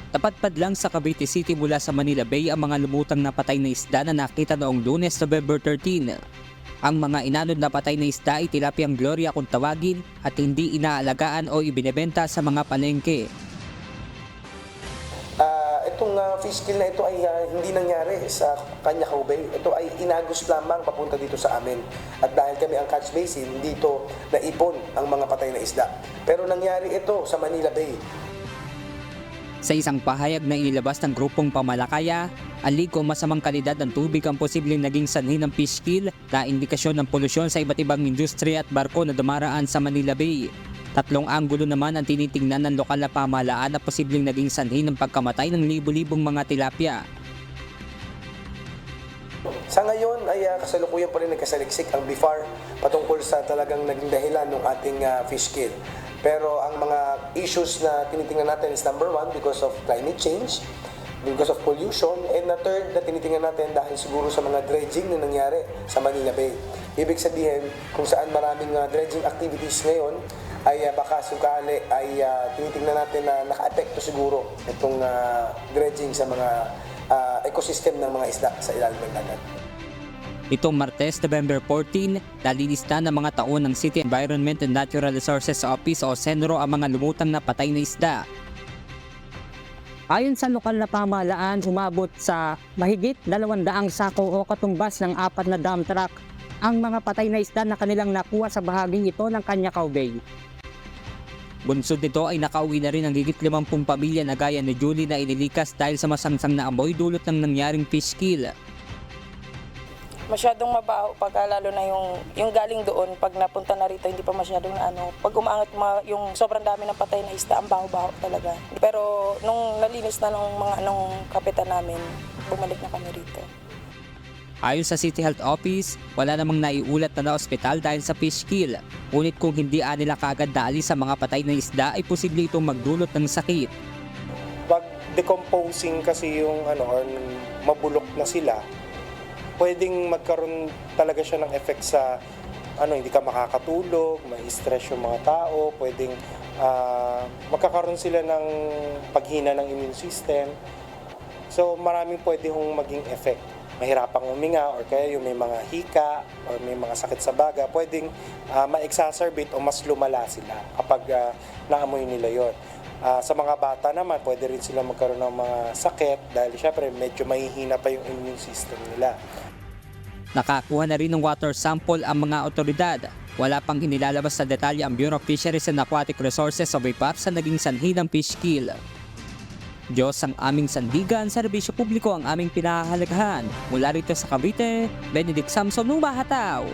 Tapat lang sa Cavite City mula sa Manila Bay ang mga lumutang na patay na isda na nakita noong Lunes, November 13. Ang mga inanod na patay na isda ay tilapiyang Gloria kung tawagin at hindi inaalagaan o ibinebenta sa mga palengke. Itong fish kill na ito ay hindi nangyari sa Canyacao Bay. Ito ay inagos lamang papunta dito sa amin. At dahil kami ang catch basin, dito naipon ang mga patay na isda. Pero nangyari ito sa Manila Bay. Sa isang pahayag na inilabas ng grupong Pamalakaya, alig o masamang kalidad ng tubig ang posibleng naging sanhi ng fish kill na indikasyon ng polusyon sa iba't ibang industriya at barko na dumaraan sa Manila Bay. Tatlong anggulo naman ang tinitingnan ng lokal na pamahalaan na posibleng naging sanhi ng pagkamatay ng libu-libong mga tilapia. Sa ngayon ay kasalukuyan pa rin nagkasaliksik ang BIFAR patungkol sa talagang naging dahilan ng ating fish kill. Pero ang mga issues na tinitingnan natin is number one, because of climate change, because of pollution, and the third na tinitingnan natin dahil siguro sa mga dredging na nangyari sa Manila Bay. Ibig sabihin, kung saan maraming dredging activities ngayon, ay baka sukali ay tinitingnan natin na naka-epekto siguro itong dredging sa mga ecosystem ng mga isda sa ilalim ng dagat. Itong Martes, November 14, nalilista ng mga taon ng City Environment and Natural Resources Office o CENRO ang mga lumutang na patay na isda. Ayon sa lokal na pamahalaan, umabot sa mahigit 200 sako o katumbas ng 4 na dump truck ang mga patay na isda na kanilang nakuha sa bahaging ito ng Canyacao Bay. Bunsod nito ay nakauwi na rin ang higit 50 pamilya na gaya ni Julie na inilikas dahil sa masangsang na amoy dulot ng nangyaring fish kill. Masyadong mabaho pagka lalo na yung galing doon pag napunta na rito hindi pa masyadong pag umaangat yung sobrang dami ng patay na isda, ang baho-baho talaga. Pero nung nalinis na nung kapitan namin, bumalik na kami rito. Ayon sa City Health Office, wala namang naiulat na ospital dahil sa fish kill. Ngunit kung hindi nila kaagad daalis sa mga patay na isda ay posible itong magdulot ng sakit. Pag decomposing kasi yung or mabulok na sila, pwedeng magkaroon talaga siya ng effect sa hindi ka makakatulog, may stress yung mga tao, pwedeng magkakaroon sila ng paghina ng immune system. So maraming pwede hong maging effect. Mahirapang huminga or kaya yung may mga hika or may mga sakit sa baga, pwedeng ma-exacerbate o mas lumala sila kapag naamoy nila yon. Sa mga bata naman, pwede rin sila magkaroon ng mga sakit dahil syempre medyo mahihina pa yung immune system nila. Nakakuha na rin ng water sample ang mga otoridad. Wala pang inilalabas sa detalye ang Bureau of Fisheries and Aquatic Resources o BIPAR sa naging sanhi ng fish kill. Diyos ang aming sandigan, serbisyo publiko ang aming pinahahalagahan. Mula rito sa Cavite, Benedict Samson, Numahataw.